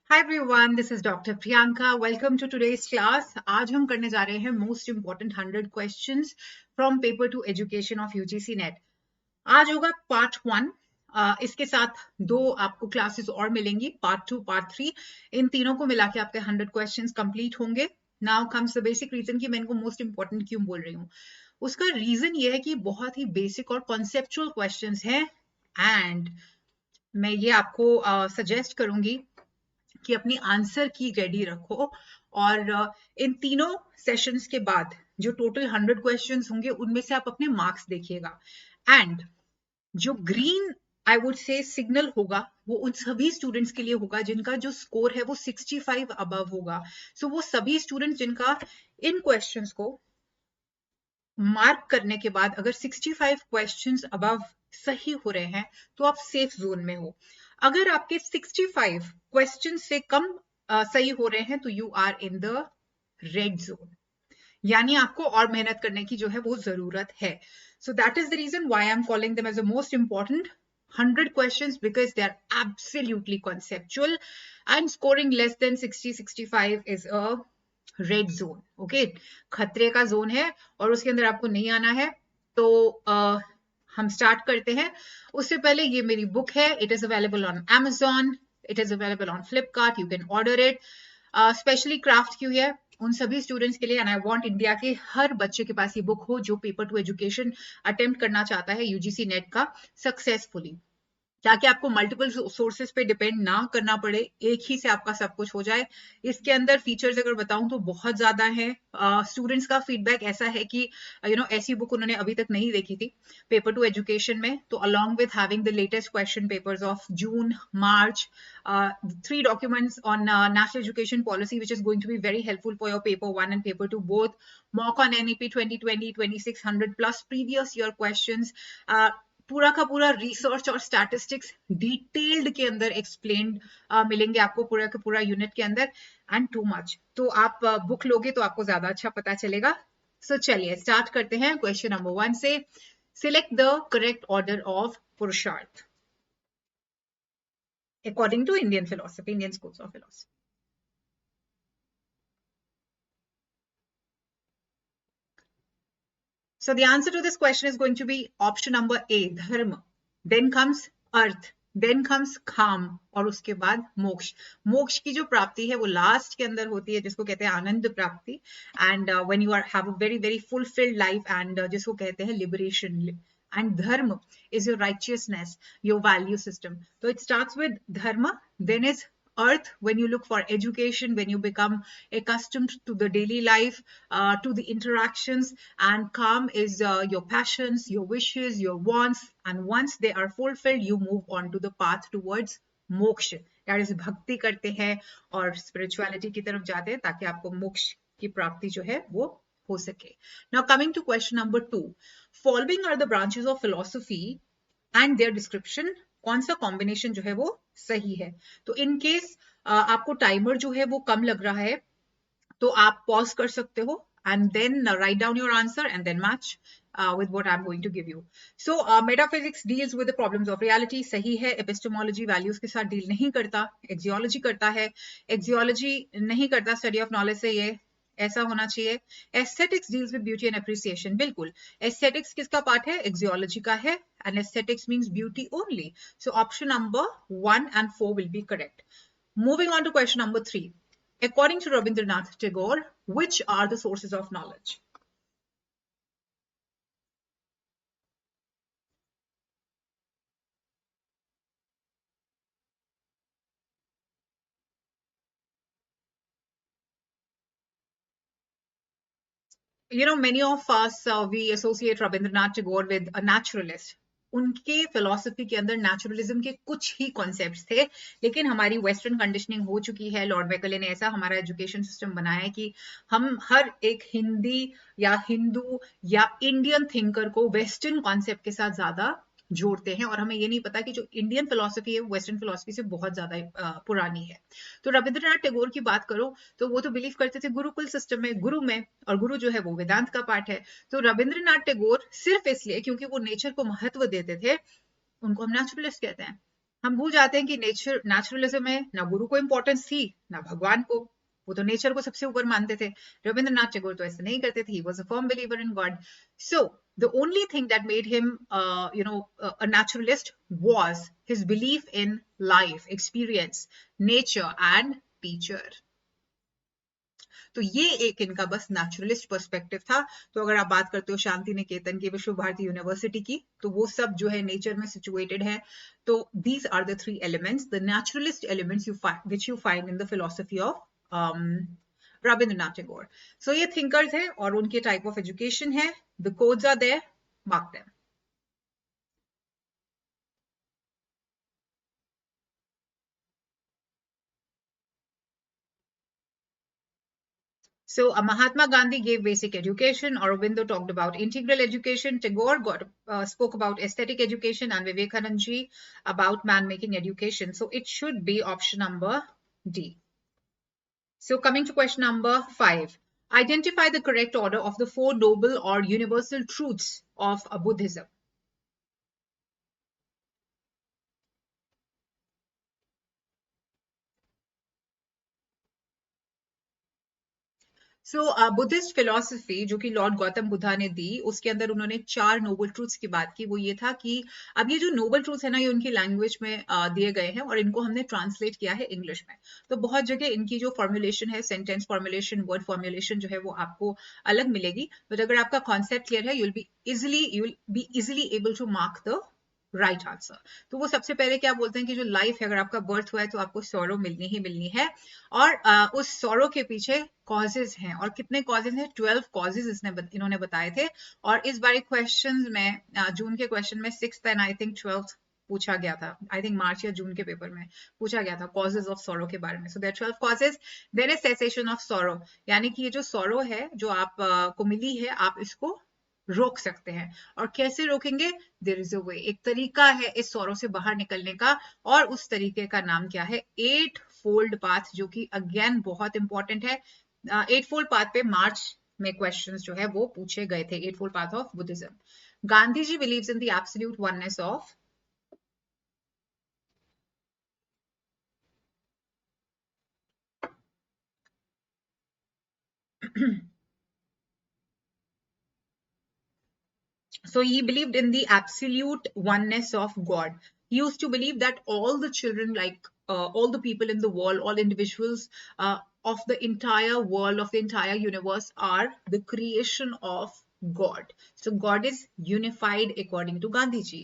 Hi everyone, this is Dr. Priyanka. Welcome to today's class. आज हम करने जा रहे हैं most important 100 questions from paper to education of UGC NET. आज होगा part 1. इसके साथ दो आपको क्लासेस और मिलेंगी, part 2, part 3. इन तीनों को मिला के आपके 100 questions complete होंगे. Now comes the basic reason कि मैं इनको most important क्यों बोल रही हूँ. उसका reason ये है कि बहुत ही basic और conceptual questions हैं and मैं ये आपको suggest करूंगी कि अपनी आंसर की रेडी रखो और इन तीनों सेशंस के बाद जो टोटल 100 क्वेश्चंस होंगे उनमें से आप अपने मार्क्स देखिएगा एंड जो green I would say signal होगा वो उन सभी स्टूडेंट्स के लिए होगा जिनका जो स्कोर है वो 65 अबव होगा. सो वो सभी स्टूडेंट्स जिनका इन क्वेश्चंस को मार्क करने के बाद अगर 65 क्वेश्चंस अबव सही हो रहे हैं तो आप सेफ जोन में हो. अगर आपके 65 क्वेश्चन से कम सही हो रहे हैं तो you are in the red zone, यानी आपको और मेहनत करने की जो है वो जरूरत है. So that is the reason why I am calling them as the most important 100 questions because they are absolutely conceptual and scoring less than 60-65 is a red zone. Okay, खतरे का जोन है और उसके अंदर आपको नहीं आना है. तो हम स्टार्ट करते हैं. उससे पहले ये मेरी बुक है. It is available on Amazon, it is available on Flipkart, you can order it. Specially craft क्यों है उन सभी स्टूडेंट्स के लिए एंड आई वांट इंडिया के हर बच्चे के पास ये बुक हो जो पेपर टू एजुकेशन अटेम्प्ट करना चाहता है यूजीसी नेट का सक्सेसफुली, ताकि आपको मल्टीपल सोर्सेज पे डिपेंड ना करना पड़े, एक ही से आपका सब कुछ हो जाए. इसके अंदर फीचर्स अगर बताऊं तो बहुत ज्यादा है. स्टूडेंट्स का फीडबैक ऐसा है कि ऐसी बुक उन्होंने अभी तक नहीं देखी थी पेपर टू एजुकेशन में. तो along with having the latest question papers of June, March, 3 documents on national education policy which is going to be very helpful for your paper 1 and paper 2 both, mock on NEP 2020 2600 plus previous year questions, पूरा का पूरा research और statistics detailed के अंदर explained मिलेंगे आपको पूरा का पूरा यूनिट के अंदर एंड टू मच. तो आप बुक लोगे तो आपको ज्यादा अच्छा पता चलेगा. सो चलिए स्टार्ट करते हैं क्वेश्चन नंबर 1 से. Select the correct order of पुरुषार्थ according to Indian philosophy, Indian schools of philosophy. So the answer to this question is going to be option number A, dharma. Then comes artha, then comes kama और उसके बाद मोक्ष. मोक्ष की जो प्राप्ति है वो लास्ट के अंदर होती है जिसको कहते हैं आनंद प्राप्ति and when you are have a very very fulfilled life and जिसको कहते हैं liberation. And dharma is your righteousness, your value system. So it starts with dharma, then is earth when you look for education, when you become accustomed to the daily life, to the interactions, and calm is your passions, your wishes, your wants, and once they are fulfilled you move on to the path towards moksha. That is bhakti करते हैं और spirituality की तरफ जाते हैं ताकि आपको मोक्ष की प्राप्ति जो है वो हो सके. Now coming to question number 2, following are the branches of philosophy and their description. कौन सा कॉम्बिनेशन जो है वो सही है. तो इन केस आपको टाइमर जो है वो कम लग रहा है तो आप पॉज कर सकते हो and then write down your answer and then match with what I'm going to give you. So metaphysics deals with the problems of reality. सही है. epistemology values के साथ डील नहीं करता. axiology करता है. axiology नहीं करता. study of knowledge से ये ऐसा होना चाहिए. Aesthetics deals with beauty and appreciation. बिल्कुल एस्थेटिक्स किसका पार्ट है? एक्सियोलॉजी का है and aesthetics means beauty only. So option number 1 and 4 will be correct. Moving on to question number 3. According to Rabindranath Tagore, which are the sources of knowledge? Many of us we associate Rabindranath Tagore with a naturalist. उनके philosophy के अंदर naturalism के कुछ ही concepts थे, लेकिन हमारी western conditioning हो चुकी है. लॉर्ड मैकले ने ऐसा हमारा एजुकेशन सिस्टम बनाया है कि हम हर एक हिंदी या हिंदू या इंडियन थिंकर को वेस्टर्न कॉन्सेप्ट के साथ ज्यादा जोड़ते हैं और हमें ये नहीं पता कि जो इंडियन फिलोसफी है वेस्टर्न फिलोसफी से बहुत ज्यादा पुरानी है. तो रविंद्रनाथ टैगोर की बात करो तो वो तो बिलीव करते थे गुरुकुल सिस्टम में, गुरु में, और गुरु जो है वो वेदांत का पार्ट है. तो रविंद्रनाथ टैगोर सिर्फ इसलिए क्योंकि वो नेचर को महत्व देते थे उनको हम नेचुरलिस्ट कहते हैं. हम भूल जाते हैं कि नेचुरलिज्म में ना गुरु को इंपॉर्टेंस थी ना भगवान को, वो तो नेचर को सबसे ऊपर मानते थे। रविंद्रनाथ टैगोर तो ऐसे नहीं करते थे, he was a firm believer in God. So the only thing that made him a naturalist was his belief in life, experience, nature and teacher. तो ये एक इनका बस नेचुरलिस्ट पर्सपेक्टिव था। तो अगर आप बात करते हो शांति निकेतन की, विश्व भारती यूनिवर्सिटी की, तो वो सब जो है नेचर में सिचुएटेड है। तो these are the three elements, the naturalist elements which you find in the philosophy of Rabindranath Tagore. So ये थिंकर्स है और उनके टाइप ऑफ एजुकेशन है। The codes are there, mark them. So Mahatma Gandhi gave basic education, Aurobindo talked about integral education, Tagore spoke about aesthetic education, and Vivekanand ji about man-making education. So it should be option number D. So coming to question number 5. Identify the correct order of the 4 noble or universal truths of Buddhism. So Buddhist philosophy जो कि Lord Gautam Buddha ने दी, उसके अंदर उन्होंने 4 Nobel truths की बात की। वो ये था कि अब ये जो नोबल ट्रूथ्स है ना, ये उनकी लैंग्वेज में दिए गए हैं और इनको हमने ट्रांसलेट किया है इंग्लिश में। तो बहुत जगह इनकी जो फॉर्मुलेशन है, सेंटेंस फॉर्मुलेशन, वर्ड फॉर्मुलेशन जो है वो आपको अलग मिलेगी। बट अगर आपका कॉन्सेप्ट क्लियर है, you will be easily able to mark the right answer. तो वो सबसे पहले क्या बोलते हैं कि जो लाइफ है, अगर आपका बर्थ हुआ है तो आपको सॉरो मिलनी ही मिलनी है। और उस सॉरो के पीछे कॉजेज हैं, और कितने कॉजेज हैं? 12 कॉजेज इन्होंने बताए थे। और इस बार क्वेश्चन में जून के क्वेश्चन में 6th and I think 12th पूछा गया था, आई थिंक मार्च या जून के पेपर में पूछा गया था कॉजेज ऑफ सॉरो के बारे में। So there 12 causes. Then is cessation of sorrow, यानी कि ये जो सॉरो है जो आप को मिली है, आप इसको रोक सकते हैं। और कैसे रोकेंगे? देयर इज अ वे, एक तरीका है इस सौरों से बाहर निकलने का, और उस तरीके का नाम क्या है? 8 फोल्ड पाथ, जो कि अगेन बहुत इंपॉर्टेंट है। 8 फोल्ड पाथ पे मार्च में क्वेश्चंस जो है वो पूछे गए थे। 8 fold path of Buddhism. Gandhi ji believes in the absolute oneness of So he believed in the absolute oneness of God. He used to believe that all the children, like all the people in the world, all individuals of the entire world, of the entire universe, are the creation of God. So God is unified according to Gandhi ji.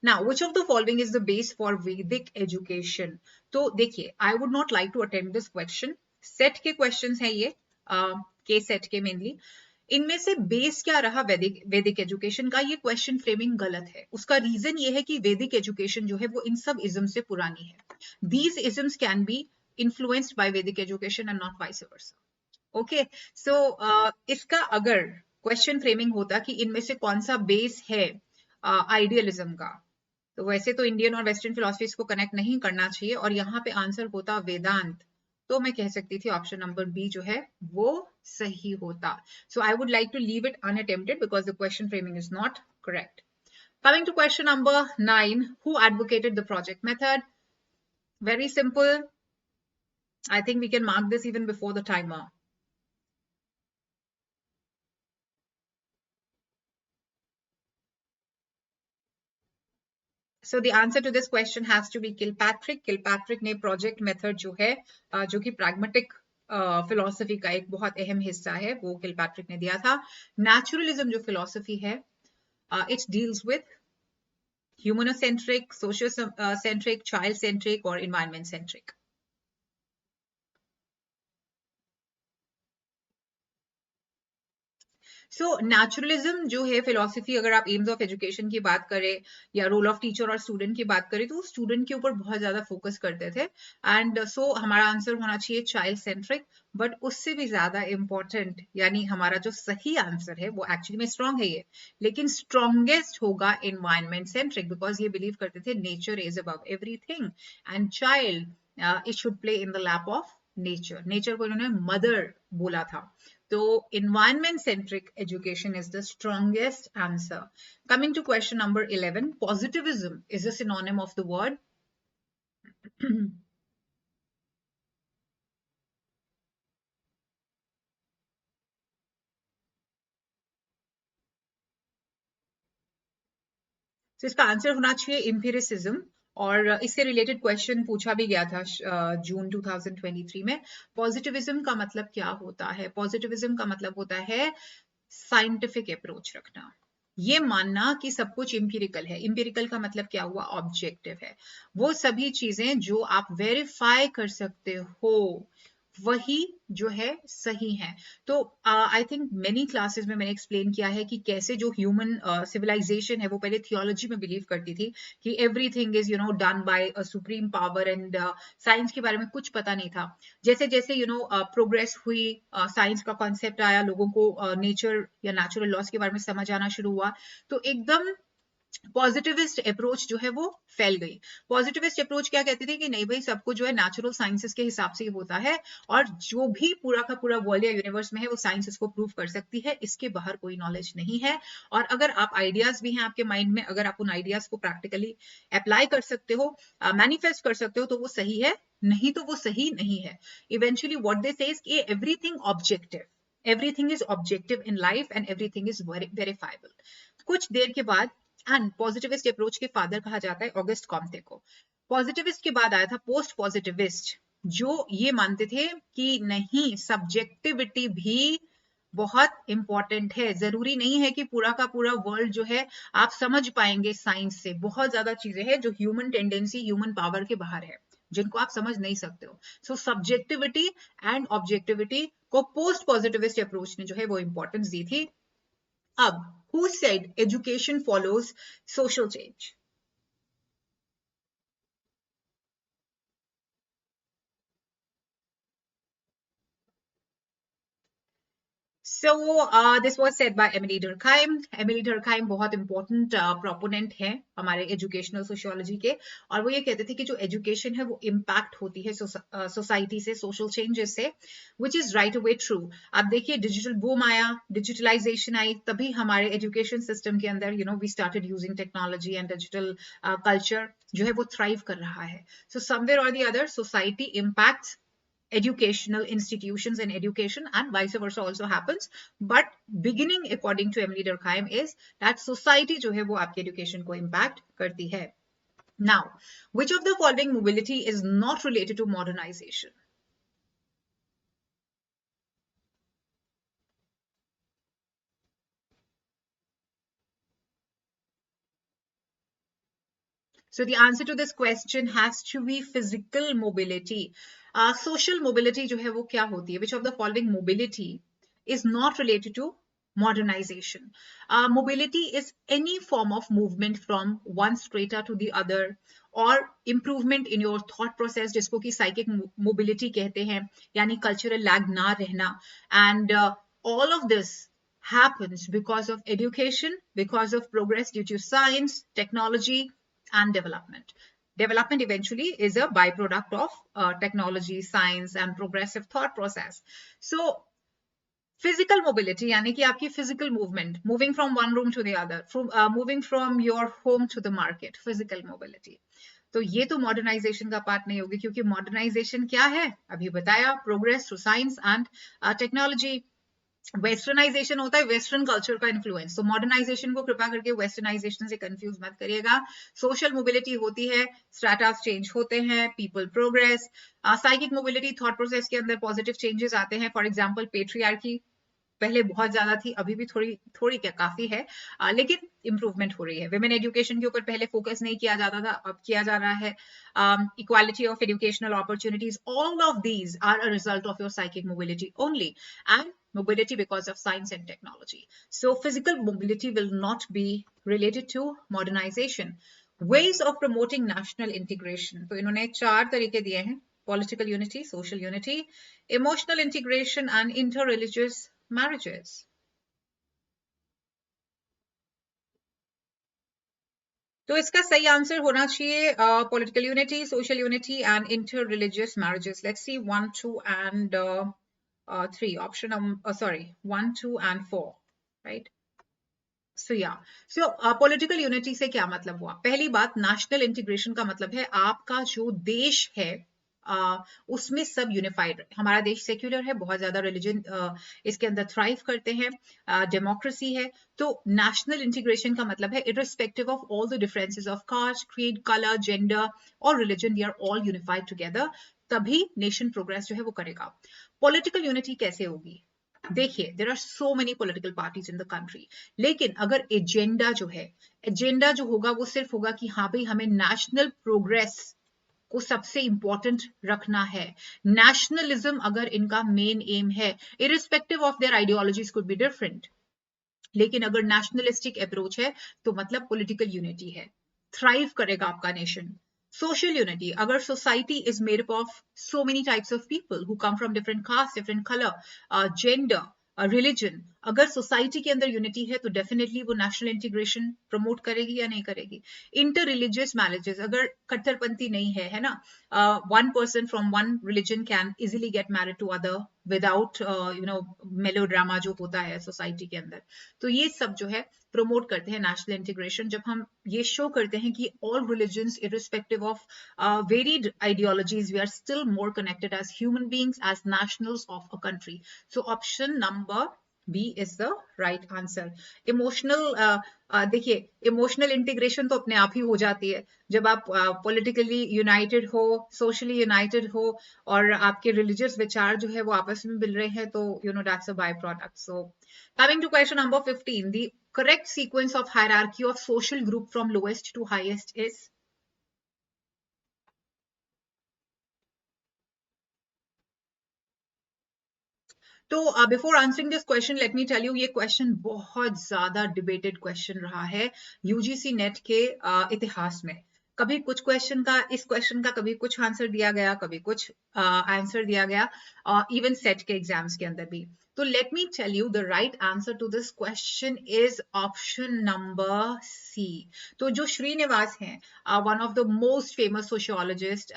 Now, which of the following is the base for Vedic education? तो देखिए, I would not like to attempt this question. Set के questions हैं ये, के set के mainly. इनमें से base क्या रहा वैदिक एजुकेशन का? ये क्वेश्चन फ्रेमिंग गलत है। उसका रीजन ये है कि वैदिक एजुकेशन जो है वो इन सब इज्म से पुरानी है। These isms can be influenced by Vedic education and not vice versa. Okay, so इसका अगर क्वेश्चन फ्रेमिंग होता कि इनमें से कौन सा बेस है आइडियलिज्म का, तो वैसे तो इंडियन और वेस्टर्न फिलोसफीज को कनेक्ट नहीं करना चाहिए, और यहाँ पे आंसर होता वेदांत। तो मैं कह सकती थी ऑप्शन नंबर बी जो है वो सही होता। So I would like to leave it unattempted because the question framing is not correct. Coming to question number 9, who advocated the project method? Very simple. I think we can mark this even before the timer. So the answer to this question has to be Kilpatrick. Kilpatrick ने project method जो है जो कि pragmatic philosophy का एक बहुत अहम हिस्सा है, वो Kilpatrick ने दिया था। Naturalism जो philosophy है, it deals with humanocentric, socio-centric, child-centric or environment-centric. So naturalism जो है फिलोसफी, अगर आप एम्स ऑफ एजुकेशन की बात करें या रोल ऑफ टीचर और स्टूडेंट की बात करें, तो स्टूडेंट के ऊपर बहुत ज्यादा फोकस करते थे। एंड सो हमारा आंसर होना चाहिए चाइल्ड सेंट्रिक। बट उससे भी ज्यादा इंपॉर्टेंट, यानी हमारा जो सही आंसर है वो एक्चुअली में स्ट्रॉन्ग है ये, लेकिन स्ट्रॉन्गेस्ट होगा एनवायरमेंट सेंट्रिक, बिकॉज ये बिलीव करते थे nature is above everything and child it should play in the lap of nature. Nature को इन्होंने मदर बोला था। So environment centric education is the strongest answer. Coming to question number 11, positivism is a synonym of the word तो इसका answer होना चाहिए इम्पीरिसिज्म। और इससे रिलेटेड क्वेश्चन पूछा भी गया था जून 2023 में। पॉजिटिविज्म का मतलब क्या होता है? पॉजिटिविज्म का मतलब होता है साइंटिफिक अप्रोच रखना, ये मानना कि सब कुछ इंपिरिकल है। इंपिरिकल का मतलब क्या हुआ? ऑब्जेक्टिव है। वो सभी चीजें जो आप वेरीफाई कर सकते हो वही जो है सही है। तो आई थिंक मेनी क्लासेस में मैंने एक्सप्लेन किया है कि कैसे जो ह्यूमन सिविलाइजेशन है वो पहले थियोलॉजी में बिलीव करती थी कि everything is done by a supreme power, and science के बारे में कुछ पता नहीं था। जैसे जैसे प्रोग्रेस हुई, साइंस का कॉन्सेप्ट आया, लोगों को नेचर या नेचुरल लॉस के बारे में समझ आना शुरू हुआ, तो एकदम पॉजिटिविस्ट अप्रोच जो है वो फैल गई। पॉजिटिविस्ट अप्रोच क्या कहती थी कि नहीं भाई, सबको जो है नेचुरल साइंसेस के हिसाब से ही होता है, और जो भी पूरा का पूरा वर्ल्ड या यूनिवर्स में है वो साइंस इसको प्रूव कर सकती है, इसके बाहर कोई नॉलेज नहीं है। और अगर आप आइडियाज भी हैं आपके माइंड में, अगर आप उन आइडियाज को प्रैक्टिकली अप्लाई कर सकते हो, मैनिफेस्ट कर सकते हो, तो वो सही है, नहीं तो वो सही नहीं है। इवेंचुअली व्हाट दे से इज कि everything is objective in life and everything is verifiable. कुछ देर के बाद, एंड पॉजिटिविस्ट अप्रोच के फादर कहा जाता है ऑगस्ट कॉम्टे को। पॉजिटिविस्ट के बाद आया था पोस्ट पॉजिटिविस्ट, जो ये मानते थे कि नहीं, सब्जेक्टिविटी भी बहुत इंपॉर्टेंट है। जरूरी नहीं है कि पूरा का पूरा वर्ल्ड जो है आप समझ पाएंगे साइंस से। बहुत ज्यादा चीजें हैं जो ह्यूमन टेंडेंसी, ह्यूमन पावर के बाहर है, जिनको आप समझ नहीं सकते हो। सो सब्जेक्टिविटी एंड ऑब्जेक्टिविटी को पोस्ट पॉजिटिविस्ट अप्रोच ने जो है वो इंपॉर्टेंस दी थी। अब, who said education follows social change? So this was said by Emily Durkheim. Emily Durkheim बहुत important proponent है हमारे educational sociology के, और वो ये कहते थे कि जो education है वो impact होती है society से, social changes से, which is right away true. आप देखिए digital boom आया, digitalization आई, तभी हमारे education system के अंदर we started using technology and digital culture जो है वो thrive कर रहा है. So somewhere or the other society impacts educational institutions and education, and vice versa also happens. But beginning according to Emily Durkheim is that society जो है वो आपके education को impact करती है. Now, which of the following mobility is not related to modernization? So the answer to this question has to be physical mobility. Social mobility जो है वो क्या होती है? Which of the following mobility is not related to modernization? Mobility is any form of movement from one strata to the other, or improvement in your thought process, जिसको कि psychic mobility कहते हैं, यानी cultural lag ना रहना. And all of this happens because of education, because of progress due to science, technology, and development. Development eventually is a byproduct of technology, science, and progressive thought process. So, physical mobility यानी कि आपकी physical movement, moving from one room to the other, moving from your home to the market, physical mobility. तो ये तो modernisation का part नहीं होगी, क्योंकि मॉडर्नाइजेशन क्या है? अभी बताया, progress through science and technology. Westernisation होता है वेस्टर्न कल्चर का इन्फ्लुएंस, तो मॉडर्नाइजेशन को कृपा करके वेस्टर्नाइजेशन से कंफ्यूज मत करिएगा। सोशल मोबिलिटी होती है, स्ट्रैटास चेंज होते हैं, people progress. Psychic mobility, thought process के अंदर पॉजिटिव चेंजेस आते हैं। फॉर एग्जांपल पेट्रियार्की पहले बहुत ज्यादा थी, अभी भी थोड़ी थोड़ी क्या काफी है, लेकिन इंप्रूवमेंट हो रही है। विमेन एजुकेशन के ऊपर पहले फोकस नहीं किया जाता था, अब किया जा रहा है। Equality of educational opportunities, all of these are a result of your psychic mobility only, and mobility because of science and technology. So physical mobility will not be related to modernization. Ways of promoting national integration. तो इन्होंने 4 तरीके दिए हैं: political unity, social unity, emotional integration, and interreligious marriages. तो इसका सही answer होना चाहिए political unity, social unity, and interreligious marriages. Let's see 1, 2, and 3. Option sorry, 1, 2, and 4, right? So political unity से क्या मतलब हुआ? पहली बात, नेशनल इंटीग्रेशन का मतलब है आपका जो देश है उसमें सब यूनिफाइड है। हमारा देश सेक्युलर है, बहुत ज्यादा रिलीजन इसके अंदर थ्राइव करते हैं, डेमोक्रेसी है। तो नेशनल इंटीग्रेशन का मतलब है irrespective of all the differences of caste, creed, colour, gender और religion, we are all unified together, तभी नेशन प्रोग्रेस जो है वो करेगा। पॉलिटिकल यूनिटी कैसे होगी? देखिए, there are so many political parties in the country, लेकिन अगर एजेंडा जो है, एजेंडा जो होगा वो सिर्फ होगा कि हाँ भाई हमें नेशनल प्रोग्रेस को सबसे इंपॉर्टेंट रखना है। नेशनलिज्म अगर इनका मेन एम है, irrespective of their ideologies could be different, लेकिन अगर नेशनलिस्टिक अप्रोच है तो मतलब पॉलिटिकल यूनिटी है, थ्राइव करेगा आपका नेशन। सोशल यूनिटी, अगर society is made up of so many types of people who come from different caste, different colour, gender, religion, अगर सोसाइटी के अंदर यूनिटी है तो डेफिनेटली वो नेशनल इंटीग्रेशन प्रमोट करेगी या नहीं करेगी। इंटर रिलीजियस मैरिजेस, अगर कट्टरपंथी नहीं है ना, one person from one religion can easily get married to other without melodrama जो होता है सोसाइटी के अंदर, तो ये सब जो है प्रमोट करते हैं नेशनल इंटीग्रेशन। जब हम ये शो करते हैं कि all religions irrespective of varied ideologies, we are still more connected as human beings, as nationals of a country. So option number B is the right answer. Emotional देखिए, emotional integration तो अपने आप ही हो जाती है जब आप पॉलिटिकली यूनाइटेड हो, सोशली यूनाइटेड हो और आपके रिलीजियस विचार जो है वो आपस में मिल रहे हैं, तो you know that's a by product. So coming to question number 15, the correct sequence of hierarchy of social group from lowest to highest is? तो before answering this question let me tell you, ये question बहुत ज्यादा debated question रहा है UGC net के इतिहास में। कभी कुछ क्वेश्चन का, इस क्वेश्चन का कभी कुछ आंसर दिया गया, कभी कुछ आंसर दिया गया, इवन सेट के एग्जाम्स के अंदर भी। तो let me tell you the right answer to this question is option number C. तो जो श्रीनिवास हैं, one of the most famous sociologist,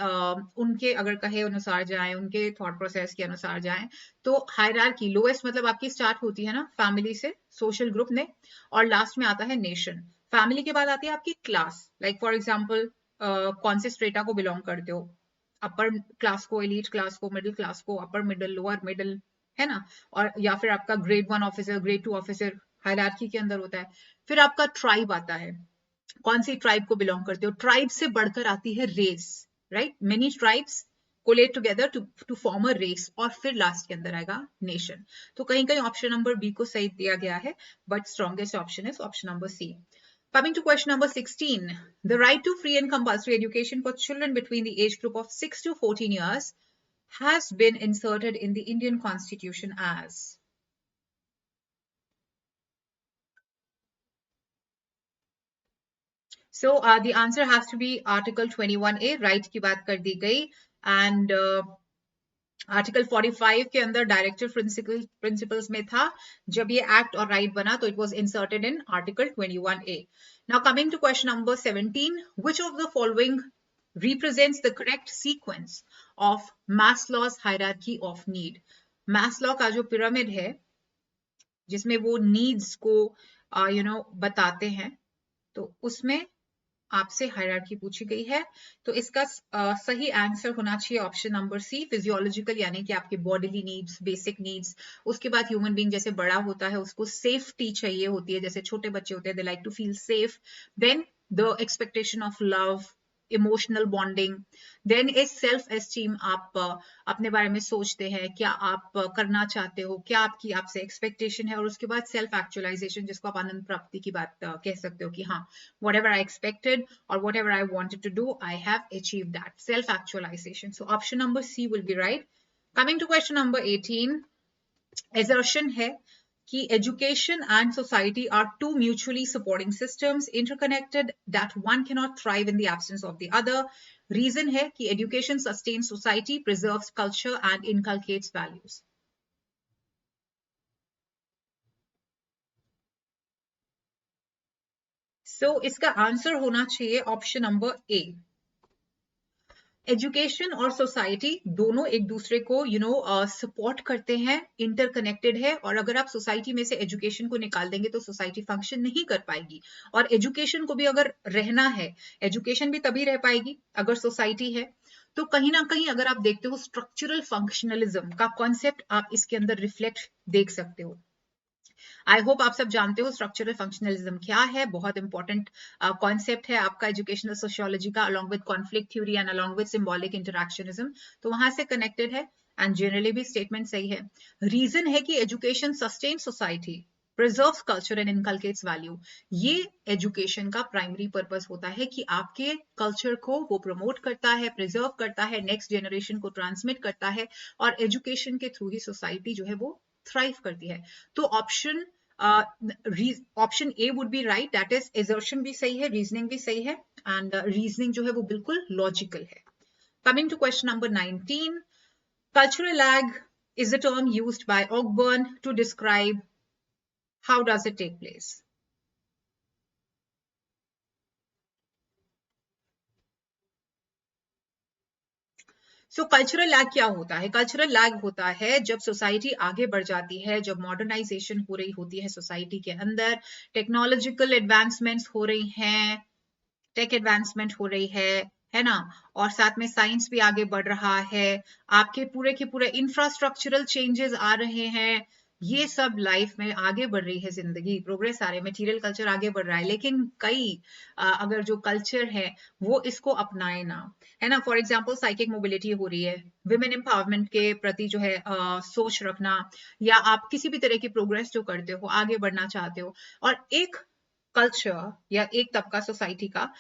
उनके अगर कहे अनुसार जाए, उनके थॉट प्रोसेस के अनुसार जाए, तो हायरार्की लोएस्ट मतलब आपकी स्टार्ट होती है ना फैमिली से, सोशल ग्रुप में, और लास्ट में आता है नेशन। फैमिली के बाद आती है आपकी क्लास, लाइक फॉर एग्जांपल कौन से स्ट्रेटा को बिलोंग करते हो, अपर क्लास को, एलीट क्लास को, मिडिल क्लास को, अपर मिडिल, लोअर मिडिल, है ना, और या फिर आपका grade 1 officer, grade 2 officer hierarchy के अंदर होता है। फिर आपका ट्राइब आता है, कौन सी ट्राइब को बिलोंग करते हो। ट्राइब से बढ़कर आती है race, right, many tribes collate together to form a race, और फिर लास्ट के अंदर आएगा नेशन। तो कहीं कहीं ऑप्शन नंबर बी को सही दिया गया है, but strongest option is option number C. Coming to question number 16, the right to free and compulsory education for children between the age group of 6 to 14 years has been inserted in the Indian Constitution as? So the answer has to be Article 21A, right की बात कर दी गई, and article 45 के अंदर directive principles में था, जब ये एक्ट और राइट बना तो it was inserted in article 21A. Now coming to question number 17, which of the following represents the correct sequence of Maslow's hierarchy of need? Maslow का जो पिरामिड है जिसमें वो नीड्स को बताते हैं, तो उसमें आपसे हायरार्की पूछी गई है। तो इसका सही आंसर होना चाहिए ऑप्शन नंबर सी, फिजियोलॉजिकल, यानी कि आपके बॉडीली नीड्स, बेसिक नीड्स। उसके बाद ह्यूमन बीइंग जैसे बड़ा होता है उसको सेफ्टी चाहिए होती है, जैसे छोटे बच्चे होते हैं, they like to feel safe. Then the expectation of love, emotional bonding, then is self esteem, आप अपने बारे में सोचते हैं, क्या आप करना चाहते हो, क्या आपकी आपसे एक्सपेक्टेशन है, और उसके बाद सेल्फ एक्चुअलाइजेशन, जिसको आप आनंद प्राप्ति की बात कह सकते हो कि हाँ, whatever I expected or whatever I wanted to do, I have achieved that. Self-actualization. So option number C will be right. Coming to question number 18, assertion है कि education and society are two mutually supporting systems, interconnected, that one cannot thrive in the absence of the other. Reason है कि education sustains society, preserves culture and inculcates values. So इसका answer होना चाहिए option number A. Education और society दोनों एक दूसरे को सपोर्ट करते हैं, इंटरकनेक्टेड है। और अगर आप सोसाइटी में से एजुकेशन को निकाल देंगे तो सोसाइटी फंक्शन नहीं कर पाएगी। और एजुकेशन को भी अगर रहना है, एजुकेशन भी तभी रह पाएगी अगर सोसाइटी है। तो कहीं ना कहीं अगर आप देखते हो स्ट्रक्चरल फंक्शनलिज्म का कॉन्सेप्ट आप इसके अंदर रिफ्लेक्ट देख सकते हो। आई होप आप सब जानते हो स्ट्रक्चरल फंक्शनलिज्म क्या है। बहुत इंपॉर्टेंट कॉन्सेप्ट है आपका एजुकेशनल सोशियोलॉजी का, along with conflict theory and along with symbolic interactionism. तो वहां से कनेक्टेड है एंड जनरली भी स्टेटमेंट सही है। रीजन है कि education sustain society, preserves culture and inculcates value. ये एजुकेशन का प्राइमरी पर्पस होता है कि आपके कल्चर को वो प्रमोट करता है, प्रिजर्व करता है, नेक्स्ट जनरेशन को ट्रांसमिट करता है। और एजुकेशन के थ्रू ही सोसाइटी जो है वो थ्राइव करती है। तो option A would be right, that is assertion भी सही है, रीजनिंग भी सही है एंड रीजनिंग जो है वो बिल्कुल लॉजिकल है। Coming to question number 19, cultural lag is a term used by Ogburn to describe how does it take place. So cultural lag क्या होता है? कल्चरल लैग होता है जब सोसाइटी आगे बढ़ जाती है, जब मॉडर्नाइजेशन हो रही होती है सोसाइटी के अंदर, टेक्नोलॉजिकल एडवांसमेंट्स हो रही हैं, टेक एडवांसमेंट हो रही है ना, और साथ में साइंस भी आगे बढ़ रहा है, आपके पूरे के पूरे इंफ्रास्ट्रक्चरल चेंजेस आ रहे हैं, ये सब लाइफ में आगे बढ़ रही है, जिंदगी प्रोग्रेस आ रही है, मटेरियल कल्चर आगे बढ़ रहा है। लेकिन कई अगर जो कल्चर है वो इसको अपनाए ना, है ना। फॉर एग्जाम्पल साइकिक मोबिलिटी हो रही है, विमेन एम्पावरमेंट के प्रति जो है सोच रखना, या आप किसी भी तरह की प्रोग्रेस जो करते हो, आगे बढ़ना चाहते हो, और एक कल्चर या एक तबका सोसाइटी का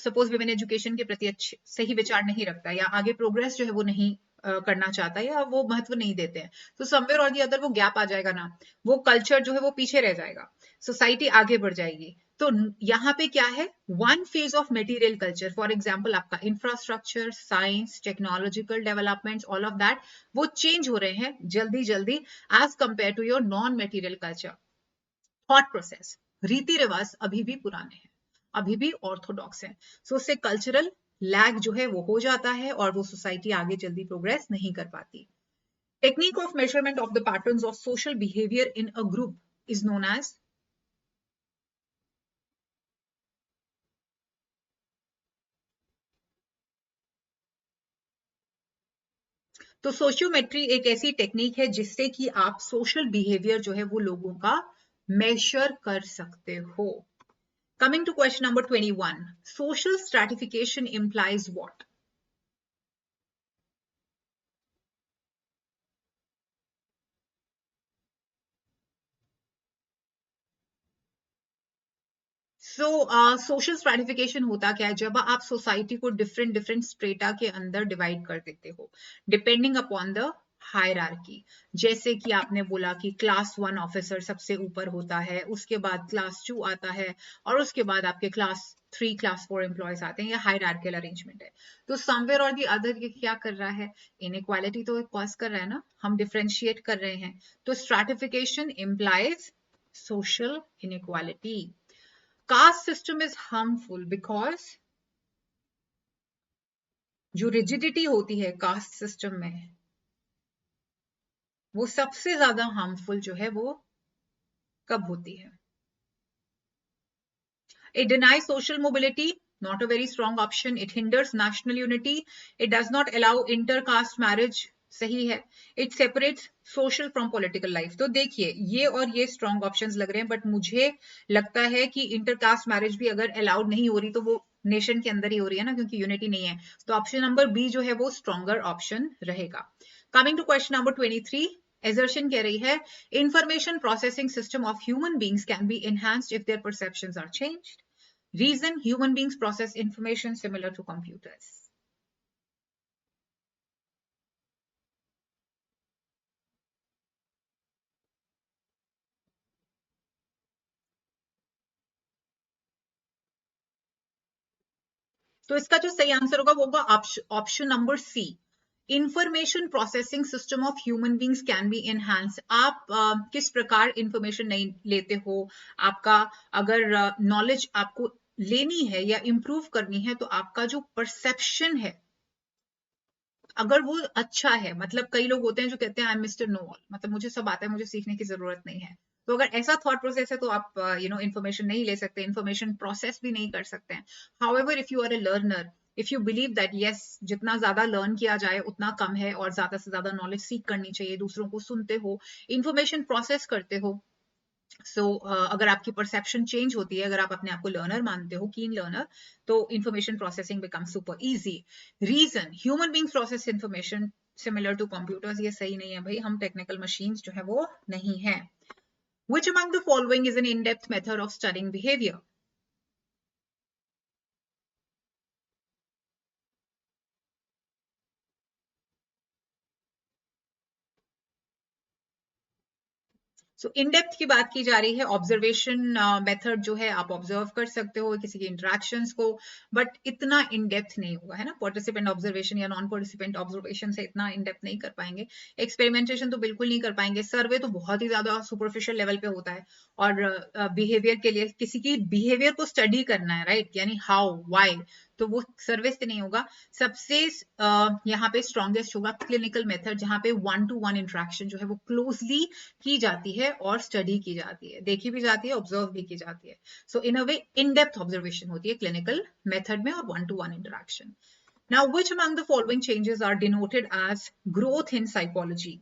सपोज विमेन एजुकेशन के प्रति अच्छे सही विचार नहीं रखता, या आगे प्रोग्रेस जो है वो नहीं करना चाहता, या वो महत्व नहीं देते हैं, तो समवेयर और दी अदर वो गैप आ जाएगा ना, वो कल्चर जो है वो पीछे रह जाएगा, सोसाइटी आगे बढ़ जाएगी। तो यहाँ पे क्या है, one phase of material culture, for example आपका infrastructure, science, technological developments, all of that वो चेंज हो रहे हैं जल्दी जल्दी as compare to your non material culture. Thought process, रीति रिवाज अभी भी पुराने हैं, अभी भी ऑर्थोडॉक्स हैं। सो उससे कल्चरल लैग जो है वो हो जाता है और वो सोसाइटी आगे जल्दी प्रोग्रेस नहीं कर पाती। Technique of measurement of the patterns of social behaviour in a group is known as, तो सोशियोमेट्री एक ऐसी टेक्निक है जिससे कि आप सोशल बिहेवियर जो है वो लोगों का मेजर कर सकते हो। Coming to question number 21, social stratification implies what? So social stratification होता क्या है, जब आप सोसाइटी को डिफरेंट डिफरेंट स्ट्रेटा के अंदर डिवाइड कर देते हो डिपेंडिंग अपॉन द हायरार्की। जैसे कि आपने बोला कि क्लास 1 ऑफिसर सबसे ऊपर होता है, उसके बाद क्लास 2 आता है, और उसके बाद आपके क्लास 3 क्लास 4 एम्प्लॉयज आते हैं, या हायरार्कियल अरेंजमेंट है। तो समवेयर और दी अदर ये क्या कर रहा है, इनइक्वालिटी तो कॉज कर रहा है ना, हम डिफरेंशिएट कर रहे हैं। तो stratification implies social inequality. Caste system is harmful because जो रिजिडिटी होती है कास्ट सिस्टम में, वो सबसे ज्यादा हार्मफुल जो है वो कब होती है? It denies social mobility, not a very strong option. It hinders national unity. It does not allow inter-caste marriage, सही है। It separates social from political life. तो देखिए ये और ये स्ट्रॉन्ग ऑप्शंस लग रहे हैं, बट मुझे लगता है कि इंटरकास्ट मैरिज भी अगर अलाउड नहीं हो रही तो वो नेशन के अंदर ही हो रही है ना, क्योंकि यूनिटी नहीं है। तो ऑप्शन नंबर बी जो है वो स्ट्रॉन्गर ऑप्शन रहेगा। Coming to question number 23, assertion कह रही है information processing system of human beings can be enhanced if their perceptions are changed. Reason, human beings process information similar to computers. तो इसका जो सही आंसर होगा वो होगा option number C, information processing system of human beings can be enhance. आप किस प्रकार इंफॉर्मेशन नहीं लेते हो, आपका अगर नॉलेज आपको लेनी है या इम्प्रूव करनी है तो आपका जो परसेप्शन है अगर वो अच्छा है, मतलब कई लोग होते हैं जो कहते हैं I am mister know all, मतलब मुझे सब आता है, मुझे सीखने की जरूरत नहीं है। तो अगर ऐसा थॉट प्रोसेस है तो आप इन्फॉर्मेशन नहीं ले सकते, इन्फॉर्मेशन प्रोसेस भी नहीं कर सकते हैं। However if you are a learner, if you believe that yes, जितना ज्यादा लर्न किया जाए उतना कम है और ज्यादा से ज्यादा नॉलेज सीख करनी चाहिए, दूसरों को सुनते हो, इन्फॉर्मेशन प्रोसेस करते हो, अगर आपकी परसेप्शन चेंज होती है, अगर आप अपने आप को लर्नर मानते हो, कीन लर्नर, तो information processing become super easy. Reason, human beings process information similar to computers, ये सही नहीं है भाई, हम टेक्निकल मशीन्स जो है वो नहीं है। Which among the following is an in-depth method of studying behavior? So in depth की बात की जा रही है, ऑब्जर्वेशन मेथड जो है आप ऑब्जर्व कर सकते हो किसी के इंटरेक्शंस को, बट इतना इन डेप्थ नहीं होगा, है ना। पार्टिसिपेंट ऑब्जर्वेशन या नॉन पार्टिसिपेंट ऑब्जर्वेशन से इतना इन डेप्थ नहीं कर पाएंगे, एक्सपेरिमेंटेशन तो बिल्कुल नहीं कर पाएंगे, सर्वे तो बहुत ही ज्यादा सुपरफिशियल लेवल पे होता है। और बिहेवियर के लिए किसी की बिहेवियर को स्टडी करना है, राइट, यानी हाउ वाई, तो वो सर्वे से नहीं होगा। सबसे यहाँ पे स्ट्रॉन्गेस्ट होगा क्लिनिकल मेथड, जहाँ पे 1-to-1 इंटरेक्शन जो है वो क्लोजली की जाती है और स्टडी की जाती है, देखी भी जाती है, ऑब्जर्व भी की जाती है। सो इन अ वे इन डेप्थ ऑब्जर्वेशन होती है क्लिनिकल मेथड में और 1-to-1 interaction. Now which among the following changes are denoted as growth in psychology?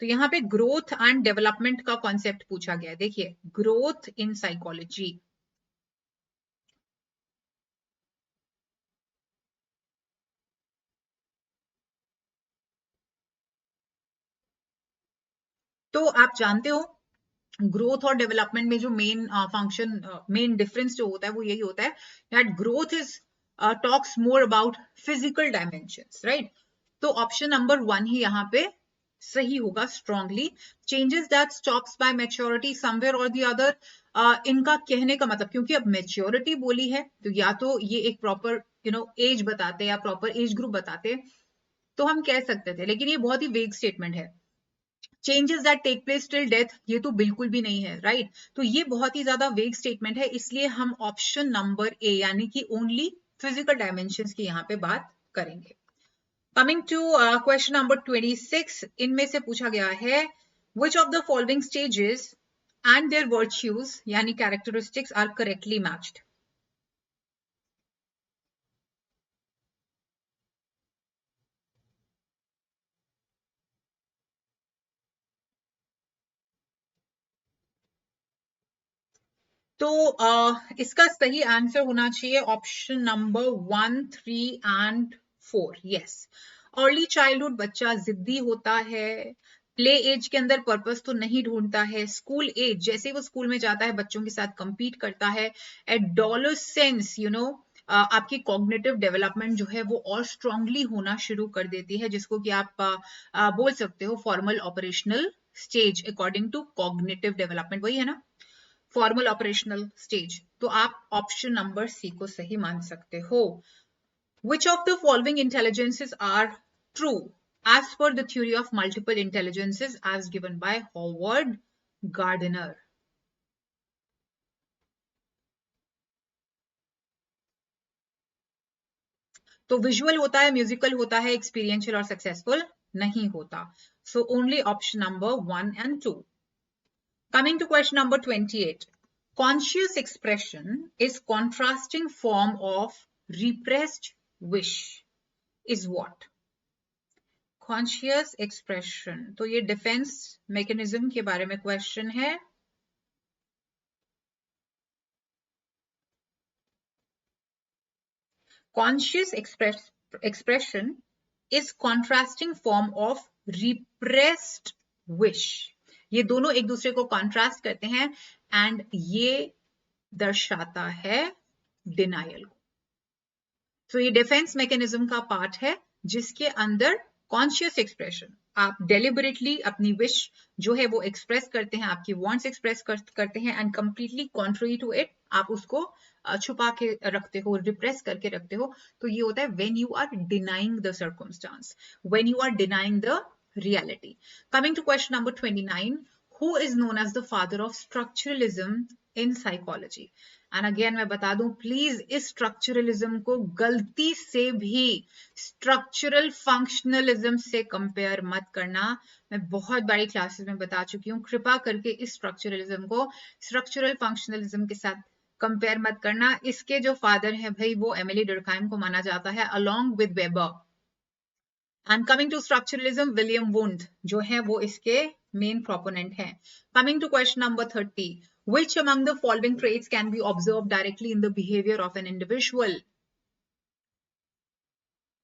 तो यहाँ पे ग्रोथ एंड डेवलपमेंट का कॉन्सेप्ट पूछा गया है। देखिए, ग्रोथ इन साइकोलॉजी, तो आप जानते हो ग्रोथ और डेवलपमेंट में जो मेन फंक्शन, मेन डिफरेंस जो होता है वो यही होता है that growth is talks more about physical dimensions, right. तो ऑप्शन नंबर 1 ही यहाँ पे सही होगा strongly. Changes that stops by maturity somewhere और द अदर, इनका कहने का मतलब, क्योंकि अब मैच्योरिटी बोली है तो या तो ये एक प्रॉपर एज बताते या प्रॉपर एज ग्रुप बताते तो हम कह सकते थे, लेकिन ये बहुत ही वेग स्टेटमेंट है। Changes that take place till death, ये तो बिल्कुल भी नहीं है, राइट। तो ये बहुत ही ज्यादा वेग स्टेटमेंट है, इसलिए हम ऑप्शन नंबर ए यानी कि ओनली फिजिकल डायमेंशंस की यहाँ पे बात करेंगे। कमिंग टू क्वेश्चन नंबर 26, इनमें से पूछा गया है which of the following stages and their virtues यानी कैरेक्टरिस्टिक्स आर करेक्टली मैच्ड? तो इसका सही आंसर होना चाहिए option number 1, 3 and 4। Yes, early childhood बच्चा जिद्दी होता है, प्ले एज के अंदर पर्पस तो नहीं ढूंढता है, स्कूल एज जैसे वो स्कूल में जाता है बच्चों के साथ compete करता है, एडोलेसेंस आपकी कॉग्निटिव डेवलपमेंट जो है वो और स्ट्रांगली होना शुरू कर देती है, जिसको कि आप बोल सकते हो formal operational stage according to cognitive development, वही है ना, फॉर्मल ऑपरेशनल स्टेज। तो आप ऑप्शन नंबर सी को सही मान सकते हो। Which of the following intelligences are true as per the theory of multiple intelligences as given by Howard Gardner? तो विजुअल होता है, म्यूजिकल होता है, एक्सपीरियंशियल और सक्सेसफुल नहीं होता। So only option number 1 and 2. Coming to question number 28. Conscious expression is contrasting form of repressed wish is what? Conscious expression, तो ये डिफेंस मैकेनिज्म के बारे में क्वेश्चन है। Conscious expression is contrasting form of repressed wish. ये दोनों एक दूसरे को कॉन्ट्रास्ट करते हैं एंड ये दर्शाता है डिनायल को। तो ये डिफेंस मैकेनिज्म का पार्ट है जिसके अंदर कॉन्शियस एक्सप्रेशन, आप डेलिबरेटली अपनी विश जो है वो एक्सप्रेस करते हैं, आपकी वांट्स एक्सप्रेस करते हैं and completely contrary to it आप उसको छुपा के रखते हो, रिप्रेस करके रखते हो। तो ये होता है when you are denying the circumstance, when you are denying the reality. Coming to question number 29, who is known as the father of structuralism in psychology? And again मैं बता दूं, प्लीज इस स्ट्रक्चरलिज्म को गलती से भी स्ट्रक्चरल फंक्शनलिज्म से compare मत करना। मैं बहुत बड़ी क्लासेस में बता चुकी हूँ, कृपा करके इस स्ट्रक्चरलिज्म को स्ट्रक्चरल फंक्शनलिज्म के साथ कंपेयर मत करना। इसके जो फादर है भाई वो एमिली डर्कहाइम को माना जाता है along with Weber. And coming to structuralism, William Wundt जो है वो इसके मेन प्रोपोनेंट है। Coming to question number 30, which among the following traits can be observed directly in the behavior of an individual?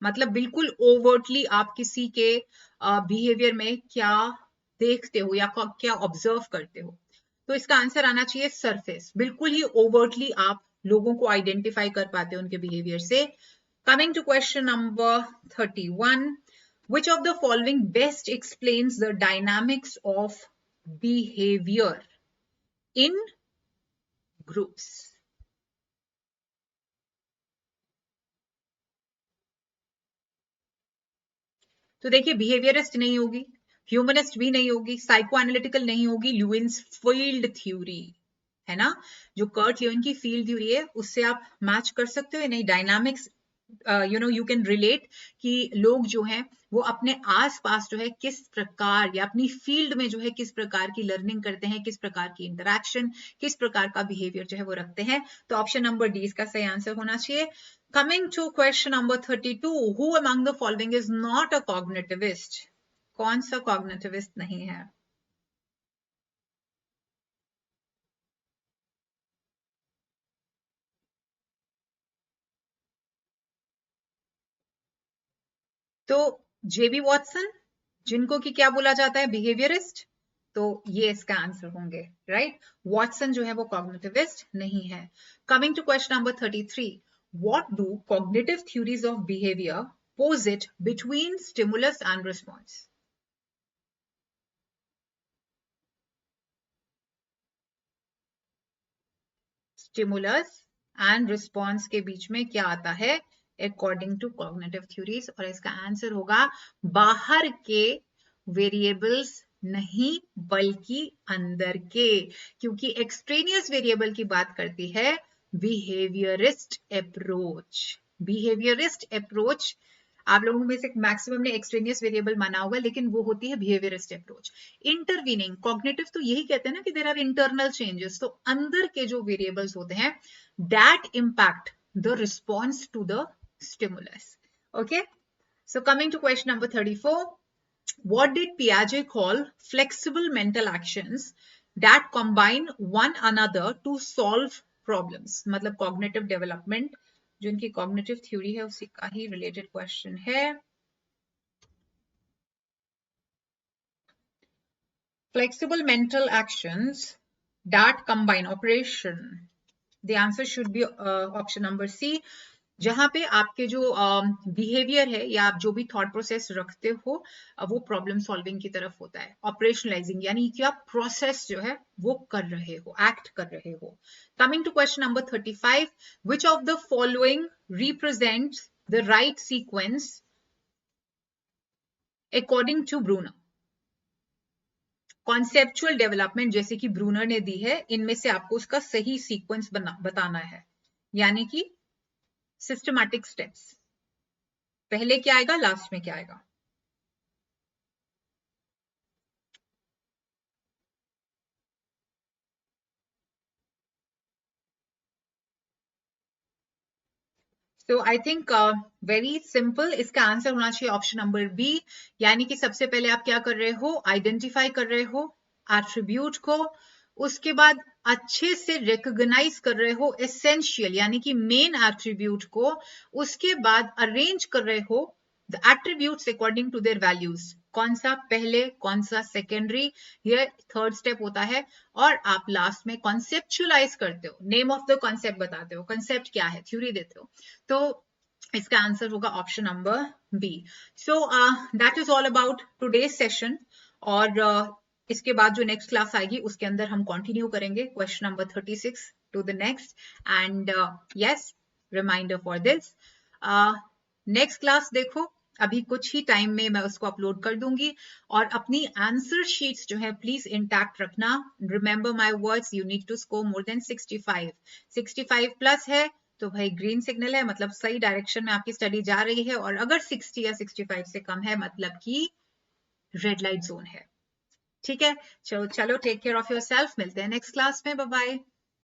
मतलब बिल्कुल ओवर्टली आप किसी के बिहेवियर में क्या देखते हो या क्या ऑब्जर्व करते हो। तो इसका आंसर आना चाहिए सरफेस। बिल्कुल ही ओवर्टली आप लोगों को आइडेंटिफाई कर पाते हो उनके बिहेवियर से। Coming to question number 31, which of the following best explains the dynamics of behavior in groups? तो देखिए, बिहेवियरिस्ट नहीं होगी, ह्यूमनिस्ट भी नहीं होगी, साइको एनालिटिकल नहीं होगी, ल्यूइन्स फील्ड थ्योरी है ना, जो कर्ट ल्यूइन की फील्ड थ्योरी है उससे आप मैच कर सकते हो या नहीं। डायनामिक्स यू कैन रिलेट कि लोग जो हैं वो अपने आसपास जो है किस प्रकार या अपनी फील्ड में जो है किस प्रकार की लर्निंग करते हैं, किस प्रकार की इंटरेक्शन, किस प्रकार का बिहेवियर जो है वो रखते हैं। तो ऑप्शन नंबर डी इसका सही आंसर होना चाहिए। Coming to question number 32, who among the following is not a cognitivist? कौन सा cognitivist नहीं है? तो जेबी वॉटसन, जिनको कि क्या बोला जाता है, बिहेवियरिस्ट, तो ये इसका आंसर होंगे, राइट। वॉटसन जो है वो कॉग्निटिविस्ट नहीं है। Coming to question number 33, what do cognitive theories of behaviour posit between stimulus and response? Stimulus and response के बीच में क्या आता है अकॉर्डिंग टू कॉग्निटिव थ्योरीज? और इसका आंसर होगा बाहर के वेरिएबल्स नहीं बल्कि अंदर के, क्योंकि एक्सट्रेनियस वेरिएबल की बात करती है बिहेवियरिस्ट अप्रोच। बिहेवियरिस्ट अप्रोच आप लोगों में से मैक्सिमम ने एक्सट्रेनियस वेरिएबल माना होगा, लेकिन वो होती है बिहेवियरिस्ट अप्रोच। इंटरवीनिंग कॉग्निटिव तो यही कहते हैं ना कि देयर आर इंटरनल चेंजेस, तो अंदर के जो वेरिएबल्स होते हैं that impact the response to the stimulus. Okay, so coming to question number 34, what did Piaget call flexible mental actions that combine one another to solve problems? मतलब cognitive development जो इनकी cognitive theory है उसी का ही related question है। Flexible mental actions that combine operation. The answer should be option number C, जहां पे आपके जो बिहेवियर है या आप जो भी थॉट प्रोसेस रखते हो वो प्रॉब्लम सॉल्विंग की तरफ होता है। ऑपरेशनलाइजिंग यानी कि आप प्रोसेस जो है वो कर रहे हो, एक्ट कर रहे हो। Coming to question number 35, which of the following represents the right sequence according to Bruner? Conceptual development जैसे कि ब्रूनर ने दी है, इनमें से आपको उसका सही सीक्वेंस बताना है, यानी कि सिस्टमैटिक स्टेप्स, पहले क्या आएगा लास्ट में क्या आएगा। तो आई थिंक वेरी सिंपल, इसका आंसर होना चाहिए ऑप्शन नंबर बी, यानी कि सबसे पहले आप क्या कर रहे हो, आइडेंटिफाई कर रहे हो एट्रीब्यूट को, उसके बाद अच्छे से रिकॉग्नाइज कर रहे हो एसेंशियल यानी कि मेन एट्रीब्यूट को, उसके बाद अरेंज कर रहे हो the attributes according to their values, कौन सा पहले कौन सा सेकेंडरी, ये थर्ड स्टेप होता है। और आप लास्ट में कॉन्सेप्चुअलाइज करते हो, नेम ऑफ द कॉन्सेप्ट बताते हो, कॉन्सेप्ट क्या है, थ्योरी देते हो। तो इसका आंसर होगा option number B. So that is all about today's session, और इसके बाद जो नेक्स्ट क्लास आएगी उसके अंदर हम कंटिन्यू करेंगे question number 36 to the next, and yes reminder for this, next class देखो अभी कुछ ही टाइम में मैं उसको अपलोड कर दूंगी। और अपनी आंसर शीट्स जो है प्लीज इंटैक्ट रखना। Remember my words, you need to score more than 65। 65 plus है तो भाई ग्रीन सिग्नल है, मतलब सही डायरेक्शन में आपकी स्टडी जा रही है। और अगर 60 या 65 से कम है मतलब कि रेड लाइट जोन है। ठीक है, चलो take care of your self, मिलते हैं नेक्स्ट क्लास में, बाय बाय।